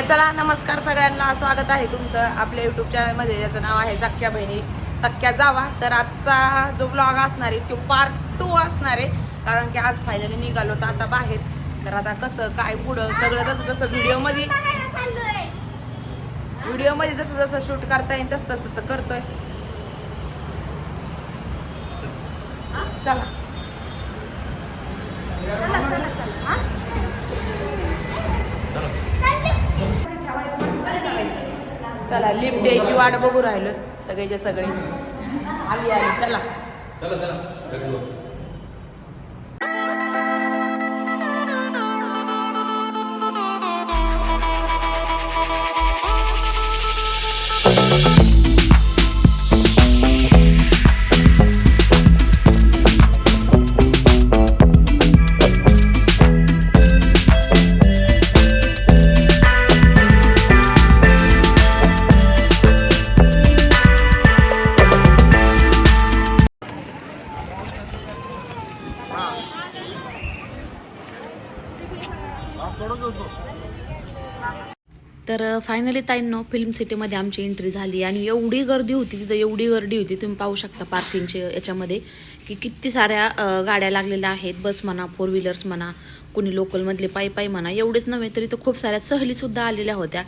चला नमस्कार सगळ्यांना, स्वागत आहे तुमचं आपल्या यूट्यूब चॅनलमध्ये, ज्याचं नाव आहे सख्या बहिणी सख्या जावा. तर आजचा जो ब्लॉग असणार आहे तो पार्ट 2 असणार आहे, कारण की आज फायनली निघालो तर आता बाहेर. तर आता कसं काय पुढं सगळं तसं व्हिडिओमध्ये जसं शूट करता येईल तसं तर करतोय. चला चला लिफ्ट द्यायची वाट बघू राहिलो सगळेचे सगळे. आली चला तर फायनली ताईंनो फिल्म सिटीमध्ये आमची एंट्री झाली आणि एवढी गर्दी होती तिथं, एवढी गर्दी होती. तुम्ही पाहू शकता पार्किंगच्या याच्यामध्ये की किती साऱ्या गाड्या लागलेल्या आहेत. बस म्हणा, 4 व्हीलर्स म्हणा, कोणी लोकलमधले पायी म्हणा. एवढेच नव्हे तरी तर खूप साऱ्या सहलीसुद्धा आलेल्या होत्या.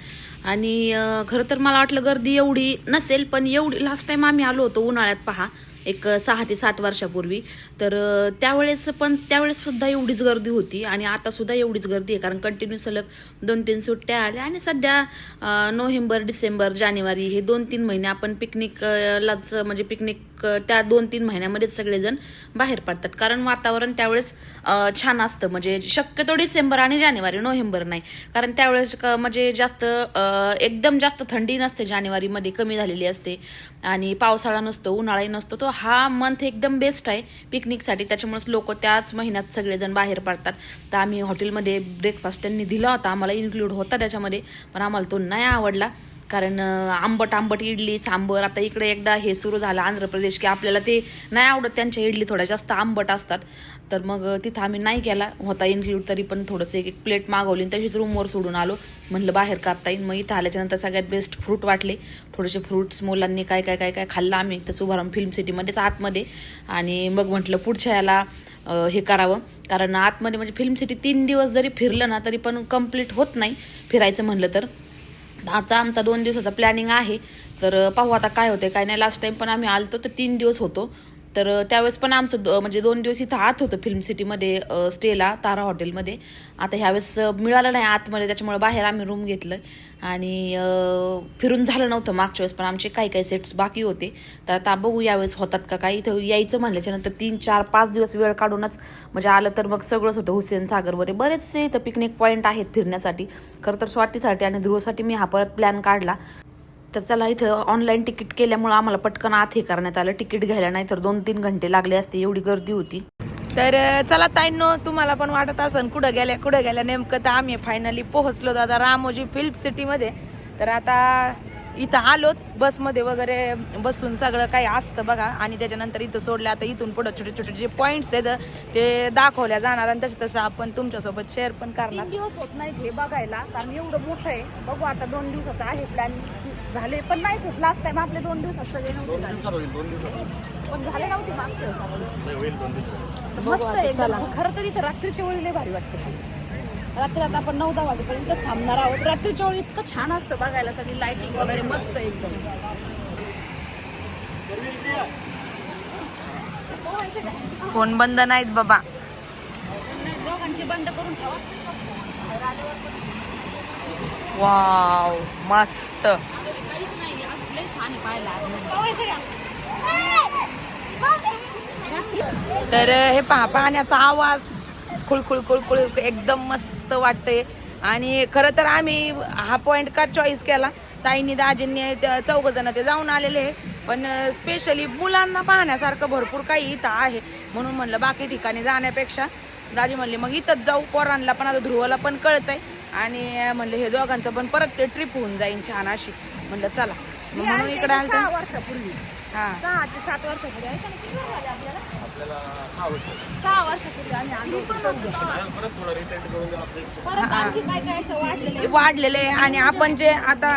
आणि खरं तर मला वाटलं गर्दी एवढी नसेल, पण एवढी लास्ट टाईम आम्ही आलो होतो उन्हाळ्यात पहा, एक 6 ते 7 वर्षापूर्वी. तर त्यावेळेस सुद्धा एवढीच गर्दी होती आणि आता सुद्धा एवढीच गर्दी आहे, कारण कंटिन्यू सलग 2-3 सुट्ट्या आल्या. आणि सध्या नोव्हेंबर, डिसेंबर, जानेवारी हे 2-3 महिने आपण पिकनिकलाच, म्हणजे पिकनिक त्या 2-3 महिन्यामध्येच सगळेजण बाहेर पडतात, कारण वातावरण त्यावेळेस छान असतं. म्हणजे शक्यतो डिसेंबर आणि जानेवारी, नोव्हेंबर नाही, कारण त्यावेळेस म्हणजे एकदम जास्त थंडी नसते. जानेवारीमध्ये कमी झालेली असते आणि पावसाळा नसतो, उन्हाळाही नसतो. तो हा मंथ एकदम बेस्ट आहे पिकनिकसाठी, त्याच्यामुळेच लोक त्याच महिन्यात सगळेजण बाहेर पडतात. तर आम्ही हॉटेलमध्ये ब्रेकफास्ट त्यांनी दिला होता, आम्हाला इन्क्लूड होता त्याच्यामध्ये, पण आम्हाला तो नाही आवडला, कारण आंबट इडली सांबर. आता इकडे एकदा हे सुरू झालं आंध्र प्रदेश, की आपल्याला ते नाही आवडत, त्यांच्या इडली थोड्या जास्त आंबट असतात. तर मग तिथं आम्ही नाही केला होता इन्क्लूड, तरी पण थोडंसं एक प्लेट मागवली, तशीच रूमवर सोडून आलो. म्हणलं बाहेर करता येईल. मग इथं आल्याच्यानंतर सगळ्यात बेस्ट फ्रूट वाटले, थोडेसे फ्रूट्स मुलांनी काय खाल्लं आम्ही तर उभारून फिल्म सिटीमध्येच आतमध्ये. आणि मग म्हटलं पुढच्या याला हे करावं, कारण आतमध्ये म्हणजे फिल्म सिटी 3 दिवस जरी फिरलं ना तरी पण कम्प्लीट होत नाही फिरायचं म्हणलं तर. आजचा आमचा 2 दिवसाचा प्लॅनिंग आहे, तर पाहू आता काय होते काय नाही. लास्ट टाइम पण आम्ही आलतो तर 3 दिवस होतो, तर त्यावेळेस पण आमचं म्हणजे 2 दिवस इथं आत होतं फिल्म सिटीमध्ये स्टेला, तारा हॉटेलमध्ये. आता ह्यावेळेस मिळालं नाही आतमध्ये, त्याच्यामुळे बाहेर आम्ही रूम घेतलं आणि फिरून झालं नव्हतं मागच्या वेळेस, पण आमचे काही सेट्स बाकी होते. तर आता बघू यावेळेस होतात का काय. इथं यायचं म्हणल्याच्यानंतर 3-4-5 दिवस वेळ काढूनच म्हणजे आलं तर मग सगळंच होतं. हुसेन सागर वगैरे बरेचसे इथं पिकनिक पॉईंट आहेत फिरण्यासाठी. खरं तर स्वातीसाठी आणि ध्रुवसाठी मी हा परत प्लॅन काढला. तर चला, इथं ऑनलाईन तिकीट केल्यामुळं आम्हाला पटकन आत हे करण्यात आलं. तिकीट घ्यायला नाही तर 2-3 घंटे लागले असते, एवढी गर्दी होती. तर चला ताईंनो, तुम्हाला पण वाटत असन कुठं गेल्या नेमकं. तर आम्ही फायनली पोहोचलो दादा रामोजी फिल्म सिटीमध्ये. तर आता इथं आलोत, बसमध्ये वगैरे बसून सगळं काही असतं बघा. आणि त्याच्यानंतर इथं सोडलं, आता इथून पुढं छोटे जे पॉईंट्स आहेत ते दाखवल्या जाणार आणि तसं आपण तुमच्यासोबत शेअर पण करणार. 3 दिवस होत नाहीत हे बघायला, कारण एवढं मोठं आहे. बघू आता 2 दिवसाचा आहे प्लॅन, झाले पण नाहीच होत. लास्ट टाइम आपले 2 दिवसात सगळे नव्हते, पण झाले नव्हते मागच्या मस्त आहे एकदम. खरं तर इथं रात्रीच्या वेळी लय भारी वाटतं. रात्री आता आपण 9-10 वाजेपर्यंतच थांबणार आहोत. रात्रीच्या वेळी इतकं छान असतं बघायला, सगळी लाइटिंग वगैरे मस्त एकदम. फोन बंद नाहीत बाबा, दोघांची बंद करून ठेवा. वाव मस्त. काहीच नाही, लय छान आहे पाहायला. तर हे पहा, पाण्याचा आवाज खुळखुळ एकदम मस्त वाटतंय. आणि खरं तर आम्ही हा पॉईंट का चॉईस केला, ताईंनी दाजींनी 4 जण ते जाऊन आलेले आहे, पण स्पेशली मुलांना पाहण्यासारखं भरपूर काही इथं आहे, म्हणून म्हणलं बाकी ठिकाणी जाण्यापेक्षा दाजी म्हणले मग इथंच जाऊ. पोरांना पण आता ध्रुवाला पण कळतंय आणि म्हणलं हे दोघांचं पण परत ते ट्रिप होऊन जाईन छान अशी. म्हणलं चला. म्हणून इकडे आलं 6 वर्षापूर्वी, हा 6 ते 7 वर्षापूर्वी आहे का नाही? किती वर्ष झाले आपल्याला? 6 वर्षापूर्वी आम्ही आलो होतो चौघं. परत आणखी काय काय असं वाढलेलं आहे. वाढलेले आहे. आणि आपण जे आता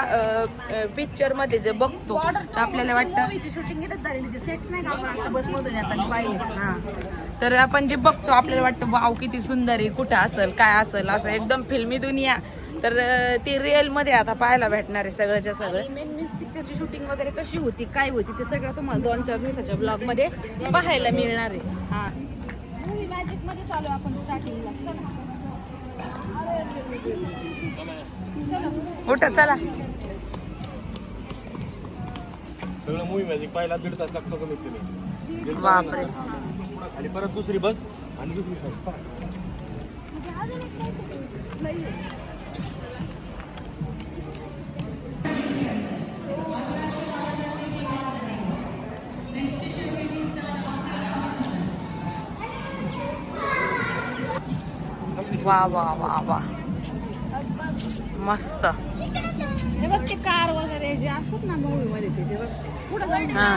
पिक्चर मध्ये जे बघतो तर आपल्याला वाटतं मूवीची शूटिंग इथेच झालेली, ते सेट्स नाही का आपण आता बसमधून येताना पाहिले. हा तर आपण जे बघतो आपल्याला वाटतं वाव किती सुंदर आहे, कुठं असेल काय असेल, असं एकदम फिल्मी दुनिया. तर ती रिअल मध्ये आता पाहायला भेटणार आहे सगळ्याच्या सगळं. मेन मीन्स पिक्चरची शूटिंग वगैरे कशी होती, काय होती, ते सगळं तुम्हाला 2-4 दिवसाच्या ब्लॉग मध्ये पाहायला मिळणार आहे. हा मूवी मॅजिक मध्ये चालू आपण स्टार्टिंगला. उठा चला. सगळं मूवी मॅजिक पाहिला 1.5 तास लागतो कमीत कमी. बापरे. आणि परत दुसरी बस आणि दुसरी बस. वा वा वा वा मस्त. हे बघ ते कार वगैरे जे असतात ना मूवी मध्ये, ते बघ पुढे जाऊन हा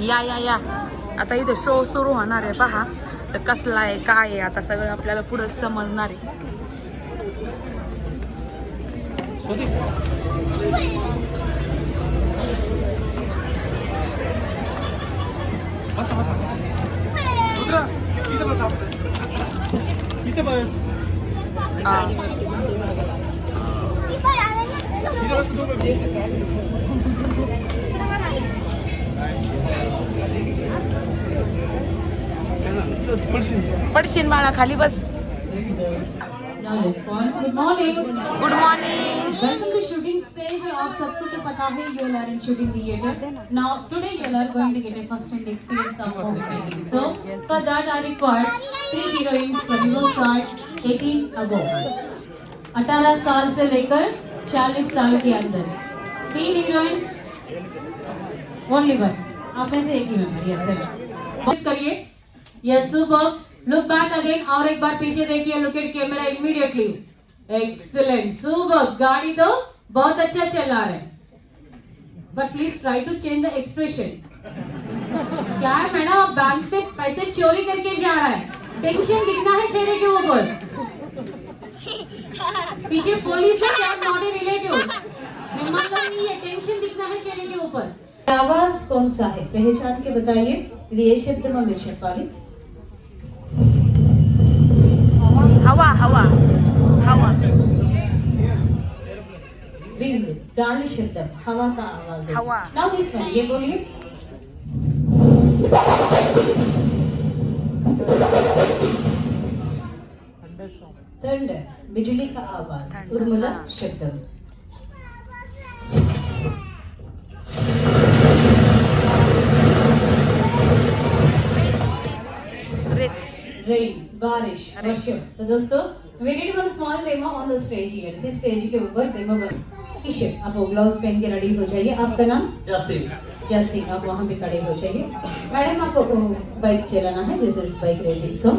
या या या आता इथे शो सुरू होणार आहे पहा. तर कसला आहे काय आहे आता सगळं आपल्याला पुढे समजणार आहे. इथे बस. हा. पडशील बाळा खाली बस. Now response. Good morning. Good morning. Welcome to shooting stage of सबको तो पता है you all are in shooting theater. Now today you all are going to get a first-hand experience of homemaking. So for that I require 3 heroines from your start 18 above. 18 साल से लेकर 40 साल के अंदर 3 heroines. Only one. आप में से एक ही member. Yes sir. करिए. Yes super. Look back again और एक बार पीछे देखिए. Look at camera immediately. Excellent. Super. गाड़ी तो बहुत अच्छा चला रहा है. But please try to change the expression. क्या है मैडम, आप बैंक से पैसे चोरी करके जा रहा है. टेंशन दिखना है चेहरे के ऊपर. पीछे पुलिस है क्या, नॉट ए रिलेटिव. निम्न नहीं है, टेंशन दिखना है चेहरे के ऊपर. आवाज कौन सा है, पहचान के बताइए. ये शब्द में मिर्शत वाली. हवा हवा हवा. विंड, गाली शब्द, हवा का आवाज. हवा. नाउ दिस वन, ये बोलिए. थंडर, बिजली का आवाज. उर्मिला शब्द. रेन, बारिश, वर्षा. तो दोस्तों we did one small demo on the stage here. इसी स्टेज के ऊपर डेमो बन. टी-शर्ट, आप ग्लव्स पहन के रेडी हो जाइए. आपका नाम? जैसिन. आप वहाँ पे खड़े हो जाइए. मैडम आपको बाइक चलाना है. This is bike racing. So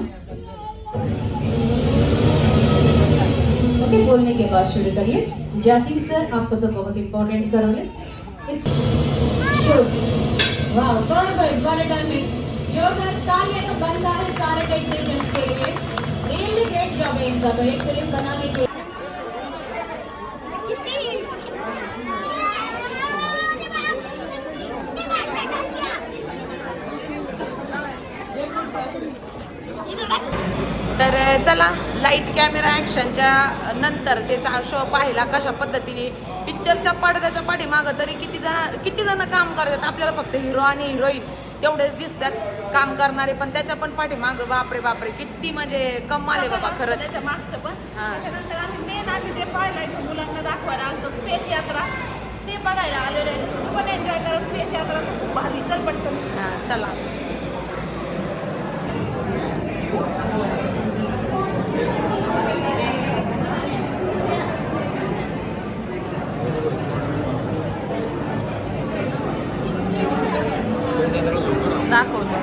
okay, बोलने के बाद शुरू करिए. जैसिन सर, आपको तो बहुत इम्पोर्टेंट करोगे. वाह, परफेक्ट. What a timing. जोरदार तालियां तो बनता है सारे टेक्नीशियंस के लिए. रियली ग्रेट जॉब है इनका. तो एक फिल्म बनाने के तर चला लाईट कॅमेरा ॲक्शनच्या नंतर त्याचा शो पाहिला कशा पद्धतीने पिक्चरच्या पडद्याच्या पाठीमागं तरी किती जण काम करतात. आपल्याला फक्त हिरो आणि हिरोईन तेवढेच दिसतात काम करणारे, पण त्याच्या पण पाठीमागं बापरे बापरे किती म्हणजे कमाल आहे बाबा खरं. त्याच्या मागचं पण. हा. त्याच्यानंतर आम्ही जे पाहिलं मुलांना दाखवायला आलो स्पेस यात्रा, ते बघायला आलेलो आहे. तुम्ही पण एन्जॉय करा स्पेस यात्रा, खूप भारी. चल पटकन. हा चला. दाखवलं.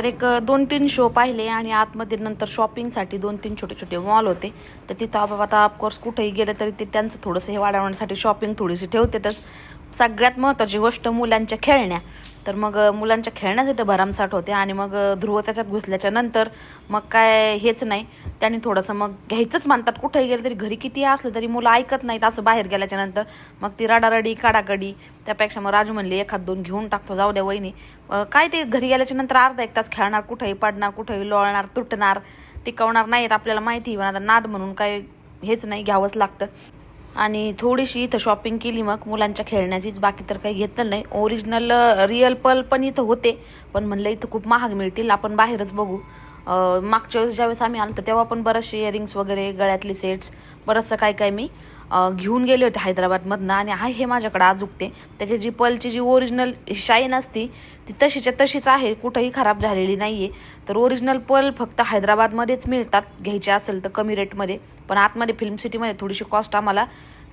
तर एक 2-3 शो पाहिले आणि आतमध्ये नंतर शॉपिंगसाठी 2-3 छोटे छोटे मॉल होते. तर तिथं आता ऑफकोर्स कुठेही गेलं तरी ते त्यांचं थोडंसं हे वाढवण्यासाठी शॉपिंग थोडीशी ठेवतेच. सगळ्यात महत्त्वाची गोष्ट मुलांच्या खेळण्या. तर मग मुलांच्या खेळण्यासाठी भरमसाठ होते आणि मग ध्रुव त्याच्यात घुसल्याच्या नंतर मग काय हेच नाही, त्यांनी थोडंसं मग घ्यायचंच म्हणतात. कुठेही गेलं तरी घरी किती असलं तरी मुलं ऐकत नाहीत असं बाहेर गेल्याच्या नंतर. मग ती रडारडी काडाकडी, त्यापेक्षा मग राजू म्हणले 1-2 घेऊन टाकतो, जाऊ द्या वहिनी. काय ते घरी गेल्याच्या नंतर अर्धा 1 तास खेळणार, कुठेही पडणार, कुठेही लोळणार, तुटणार, टिकवणार नाहीत. आपल्याला माहिती आहे, आता नाद म्हणून काय हेच नाही, घ्यावंच लागतं. आणि थोडीशी इथं शॉपिंग केली मग मुलांच्या खेळण्याचीच, बाकी तर काही घेतलं नाही. ओरिजिनल रिअल पल पण इथं होते, पण म्हणलं इथं खूप महाग मिळतील, आपण बाहेरच बघू. मागच्या वेळेस ज्यावेळेस आम्ही आलो त्यावेळा पण बरेचसे इयरिंग्स वगैरे, गळ्यातले सेट्स, बरंचसं काय मी घेऊन गेले होते हैदराबादमधनं आणि आहे हे माझ्याकडे अजूकते. त्याची जी पलची जी ओरिजिनल शाईन असती ती तशीच्या तशीच आहे, कुठंही खराब झालेली नाही आहे. तर ओरिजिनल पल फक्त हैदराबादमध्येच मिळतात, घ्यायचे असेल तर कमी रेटमध्ये. पण आतमध्ये फिल्म सिटीमध्ये थोडीशी कॉस्ट आम्हाला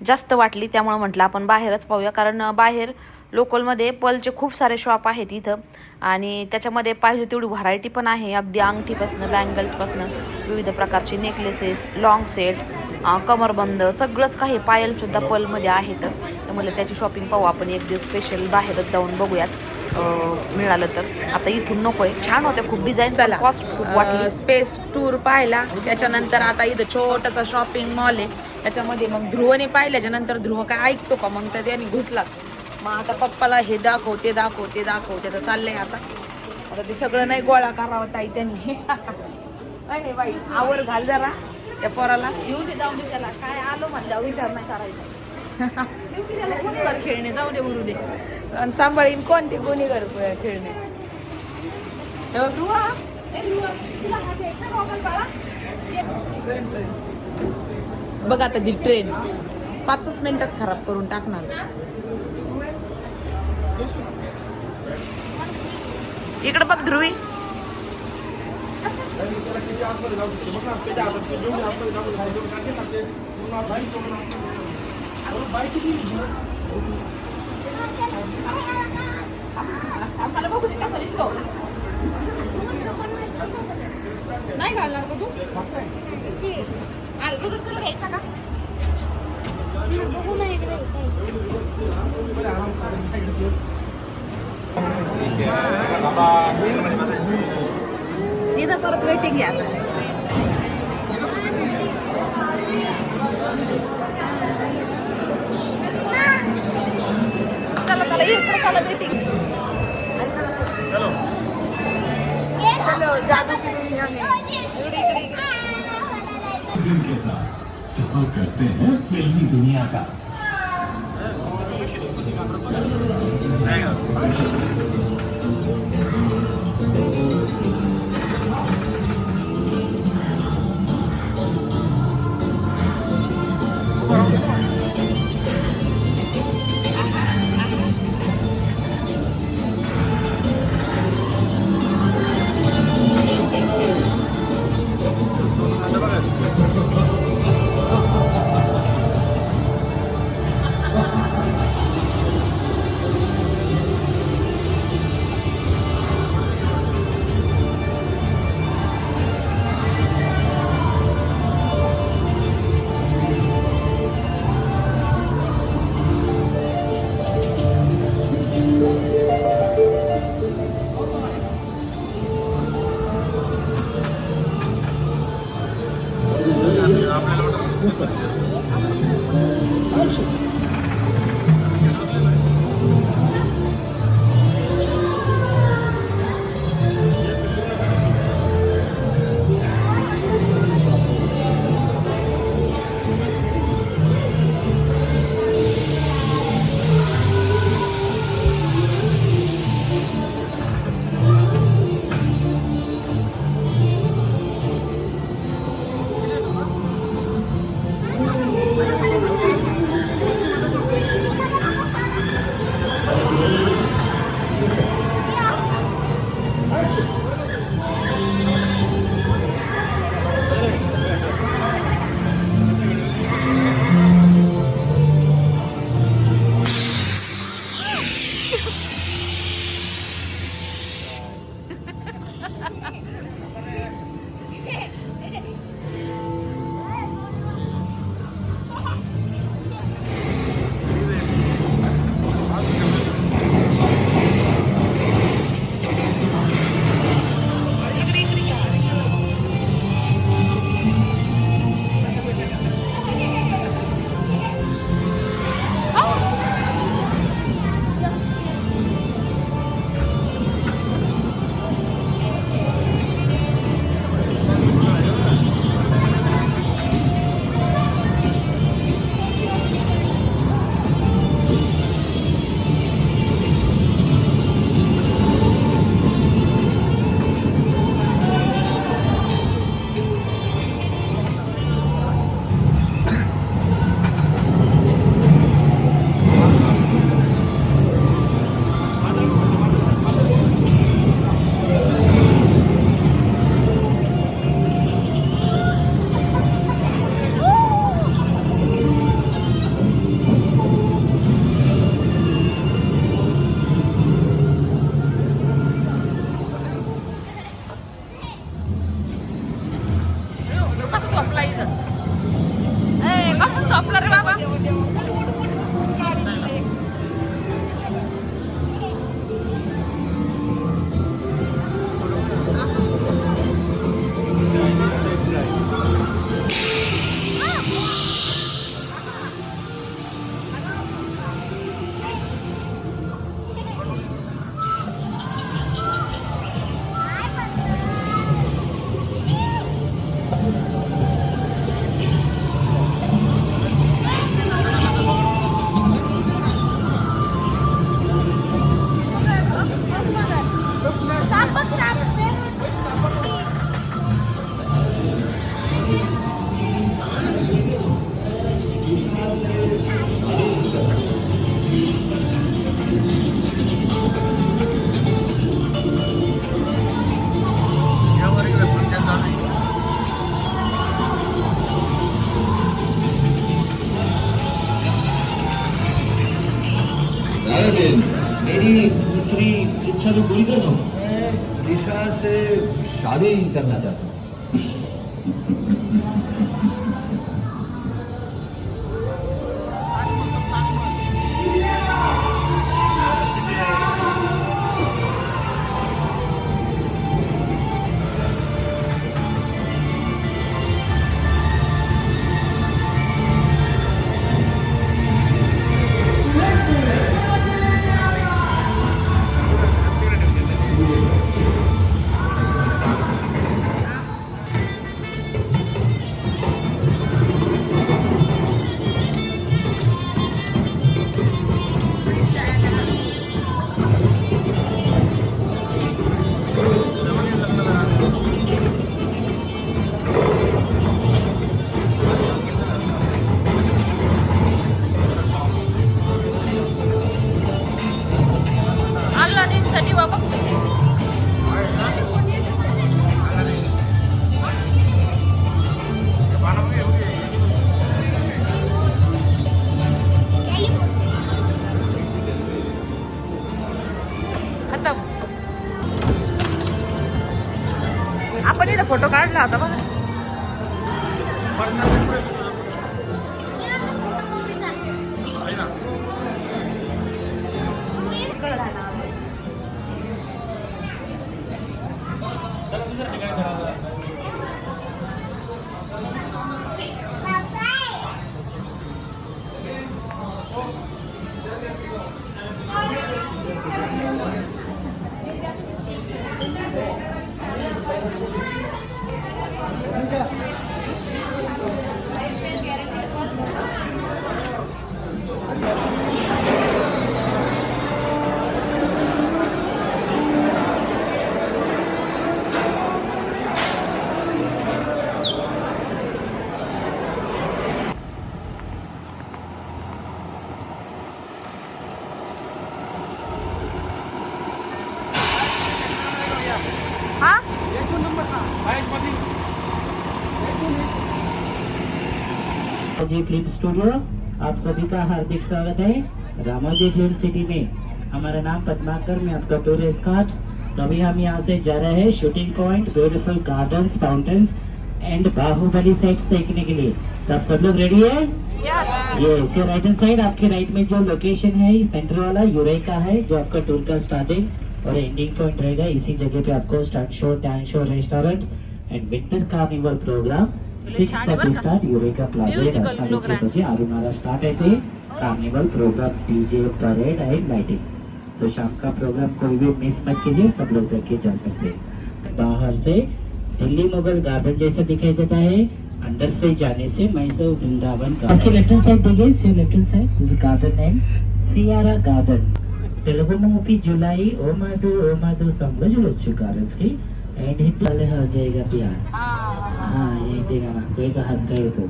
जास्त वाटली, त्यामुळे म्हटलं आपण बाहेरच पाहूया. कारण बाहेर लोकलमध्ये पलचे खूप सारे शॉप आहेत इथं आणि त्याच्यामध्ये पाहिजे तेवढी व्हरायटी पण आहे. अगदी अंगठीपासनं, बँगल्सपासनं, विविध प्रकारचे नेकलेसेस, लॉंग सेट, कमरबंद, सगळंच काही, पायलसुद्धा पलमध्ये आहेत. तर मला त्याची शॉपिंग पाहू आपण एक दिवस स्पेशल, बाहेरच जाऊन बघूयात मिळालं तर. आता इथून नकोय, छान होत्या खूप डिझाईन, चला कॉस्ट खूप वाटली. स्पेस टूर पाहिला, त्याच्यानंतर आता इथं छोटासा शॉपिंग मॉल आहे. त्याच्यामध्ये मग ध्रुवने पाहिल्याच्या नंतर ध्रुव काय ऐकतो का, मग तर त्याने घुसलाच. मग आता पप्पाला हे दाखव, ते दाखव, ते दाखव, त्याचं चाललंय. आता ते सगळं नाही गोळा करावं ताई त्यांनी. नाही बाई, आवर घाल जरा त्या पोराला. घेऊन दे, जाऊन दे त्याला, काय आलो म्हणल्यावर विचार नाही करायचा. त्याला कोणीवर खेळणे, जाऊ दे मरू दे. आणि सांभाळीन कोणते कोणीवर खेळणे. तेव्हा ध्रुवा, बघ आता ती ट्रेन 5 मिनिटात खराब करून टाकणार. इकडे बघ ध्रुवी, मला बघू दे कसा दिसतो. नाही घालणार का तू? अगोदर तुला घ्यायचा का? बघू नाही इथं परत वेटिंग घ्या. चला चला इकडे चला वेटिंग. चलो जादू की दुनिया में. जिनके साथ सफर करते हैं फिल्मी दुनिया का. जय हिंद। मेरी दूसरी इच्छा तो पूरी कर दो। मैं दिशा से शादी करना चाहता हूँ। आपण इथं फोटो काढला होता बघा. रामोजी फिल्म स्टूडियो, आप सभी का हार्दिक स्वागत है रामोजी फिल्म सिटी में। हमारा नाम पद्माकर, मैं आपका टूर एस्कॉर्ट। तो अभी हम यहाँ से जा रहे हैं shooting point, beautiful gardens, fountains and Baahubali sites देखने के लिए। तो आप सब लोग रेडी है? ये राइट हैंड साइड आपके राइट में जो लोकेशन है सेंटर वाला यूरेका है, जो आपका टूर का स्टार्टिंग और एंडिंग पॉइंट रहेगा। इसी जगह पे आपको start show, dance show, restaurant and winter carnival programme 6:30 start Eureka plaza 6:30 बजे आरुणारा स्टार्ट है। Carnival programme, DJ, parade and lighting. तो शाम का प्रोग्राम कोई भी मिस मत कीजिए, सब लोग देख के जा सकते हैं। बाहर से दिल्ली मुगल गार्डन जैसा दिखाई देता है, अंदर से जाने से मैसूर वृंदावन का। आपके लेफ्ट हैंड साइड देखिए, see left hand side this garden name सियारा garden. Telugu movie Julai O Madhu song जुड़ो गार्डन्स की एंड हिंदी वाले हो जाएगा प्यार। हाँ ये देखा कोई तो हंस रहे तो।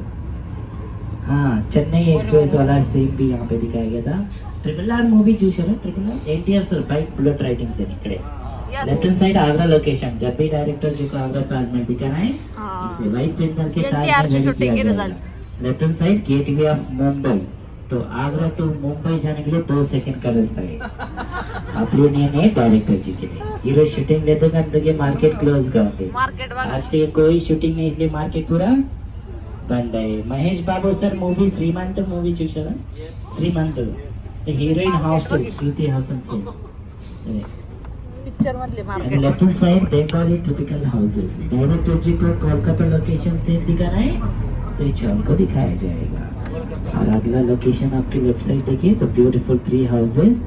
हाँ चेन्नई एक्सप्रेस वाला सीन भी यहाँ पे दिखाया गया था। ट्रिपल आर मूवी చూసారా? Triple R NTR sir bike bullet riding से निकले। Left hand side Agra location, जब भी डायरेक्टर जी को आगरा ताज में दिखाना है इसे वाइट पेन करके ताज में रेडी किया जाएगा। Left hand side gateway of Mumbai. तो आगरा टू मुंबई जाने के लिए 2 सेकंड का रास्ता है। आपली निर्णय डायरेक्टर जी के लिए। हीरो शूटिंग लेते गंतव्य मार्केट क्लोज करते। आज के कोई शूटिंग नहीं, इसलिए मार्केट पूरा बंद है। Mahesh Babu sir movie Srimanth movie చూసారా? श्रीमंत हीरोइन हॉस्टल श्रुति हासन से। पिक्चर मधले market. Left side Bengali typical houses. Director ji को कोलकाता लोकेशन से दिखाना है तो इस हॉल को दिखाया जाएगा। और अगला लोकेशन आपकी लेफ्ट साइड देखिए, तो beautiful 3 houses,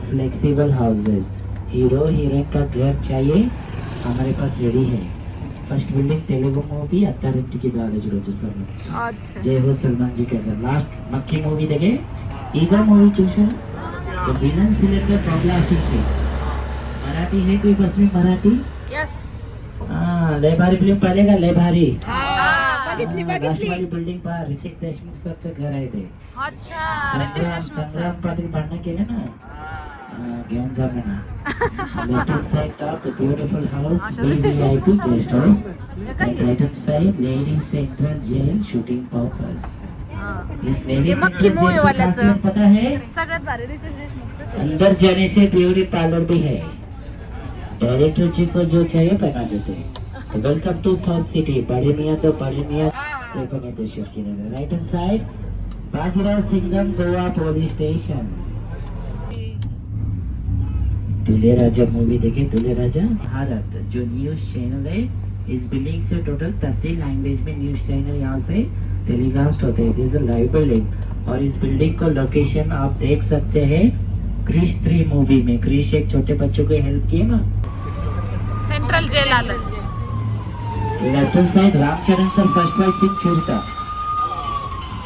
flexible houses. Hero heroine का घर चाहिए, हमारे पास रेडी है। फर्स्ट बिल्डिंग तेलुगु मूवी अत्तारिंटी की दादा जुड़ो सर। अच्छा. जय हो सलमान जी का सर। लास्ट मक्की मूवी देखे, ईगो मूवी चूसा। तो विलन सिलेंडर ब्लास्टिंग से मराठी है कोई बस में मराठी? यस. हाँ ले भारी फिल्म पाहिलेगा, ले भारी। बघितली. राष्ट्रवादी बिल्डिंग पर ऋतिक देशमुख सरचं घर आहे ते। अच्छा. रितेश देशमुख. संग्राम पाटील भांडण केले ना, घेऊन जा म्हणा। Left side top beautiful house, VVIP guest house. Right side ladies central jail shooting purpose. इस लेडी ते मक्खी मूवी वाल्याचं. पता है सगळ्यात भारी रितेश देशमुख. अंदर जाने से ब्यूटी पार्लर भी है, डायरेक्टर जी को जो चाहिए बना देते हैं। वेलकम टू साउथ सिटी, बड़े मियाँ तो बड़े मियाँ right hand side, Bajirao Singham Goa police station. दूल्हे राजा मूवी देखे, दूल्हे राजा। भारत जो न्यूज चैनल है, इस बिल्डिंग से टोटल 30 लैंग्वेज में न्यूज चैनल यहाँ से टेलीकास्ट होते हैं। दिस इज लाइव बिल्डिंग और इस बिल्डिंग को लोकेशन आप देख सकते हैं क्रिश 3 मूवी में। क्रिश एक छोटे बच्चों को हेल्प किए ना। सेंट्रल जेल आलं. Left side Ramcharan sir first fight scene చూడతా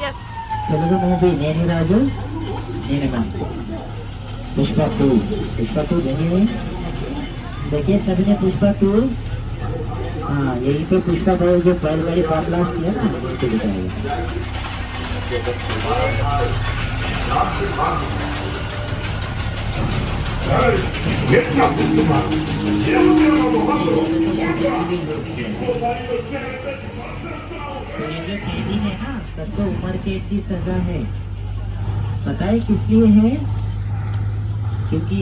यस. తెలుగు మూవీ నేను రాజు నేను మ్యామ్ पुष्पा 2 देखिए सभी ने पुष्पा 2। हाँ यही पे पुष्पा भाई जो पहले बड़ी पार्ट लास्ट किया ना उसको दिखाएगा। ये जो कैदी है ना, सबको उम्र कैद की सजा है। पता है किस लिए है? क्योंकि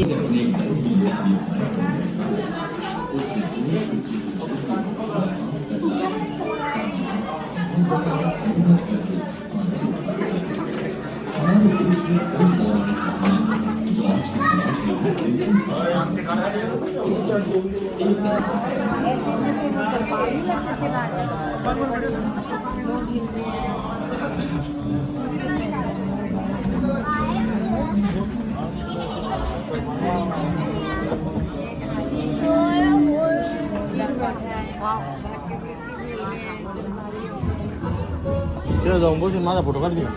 तिला जाऊन बसून माझा फोटो काढ दिला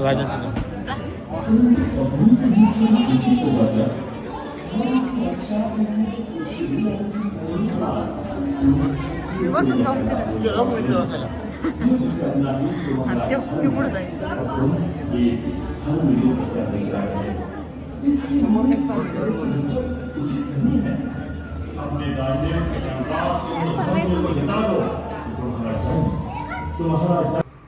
राजाचा. बसून जाऊन तिला बसायला. आणि ते पुढे जाईल.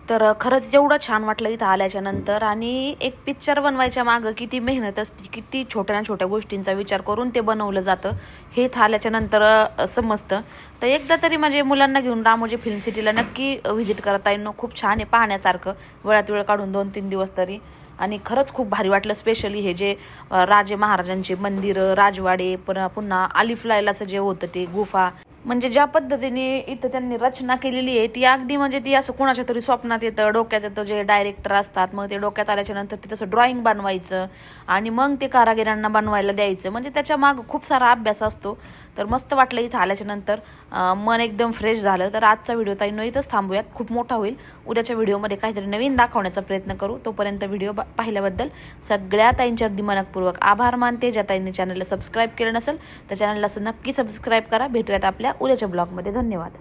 तर खरंच एवढं छान वाटलं इथं आल्याच्या नंतर. आणि एक पिक्चर बनवायच्या मागं किती मेहनत असते, किती छोट्या छोट्या गोष्टींचा विचार करून ते बनवलं जातं हे इथं आल्याच्या नंतर समजतं. तर एकदा तरी म्हणजे मुलांना घेऊन रामोजी फिल्म सिटीला नक्की व्हिजिट करता येईल. खूप छान आहे पाहण्यासारखं, वेळात वेळ काढून 2-3 दिवस तरी. आणि खरंच खूप भारी वाटलं. स्पेशली हे जे राजे महाराजांचे मंदिरं, राजवाडे, पुन्हा अलिफ लायलाचं जे होतं ते गुफा, म्हणजे ज्या पद्धतीने इथं त्यांनी रचना केलेली आहे ती अगदी म्हणजे ती असं कोणाच्या तरी स्वप्नात येतं, डोक्यात येतं. जे डायरेक्टर असतात मग ते डोक्यात आल्याच्या नंतर ते तसं ड्रॉइंग बनवायचं आणि मग ते कारागिरांना बनवायला द्यायचं. म्हणजे त्याच्या मागं खूप सारा अभ्यास असतो. तर मस्त वाटलं इथं आल्याच्या नंतर, मन एकदम फ्रेश झालं. तर आजचा व्हिडिओ ताईंनो इथंच थांबूयात, खूप मोठा होईल. उद्याच्या व्हिडिओमध्ये काहीतरी नवीन दाखवण्याचा प्रयत्न करू. तोपर्यंत व्हिडिओ पाहिल्याबद्दल सगळ्या ताईंचे अगदी मनपूर्वक आभार मानते. ज्या ताईंनी चॅनलला सबस्क्राईब केलं नसेल तर चॅनलला नक्की सबस्क्राईब करा. भेटूयात आपल्या उद्याच्या ब्लॉगमध्ये. धन्यवाद.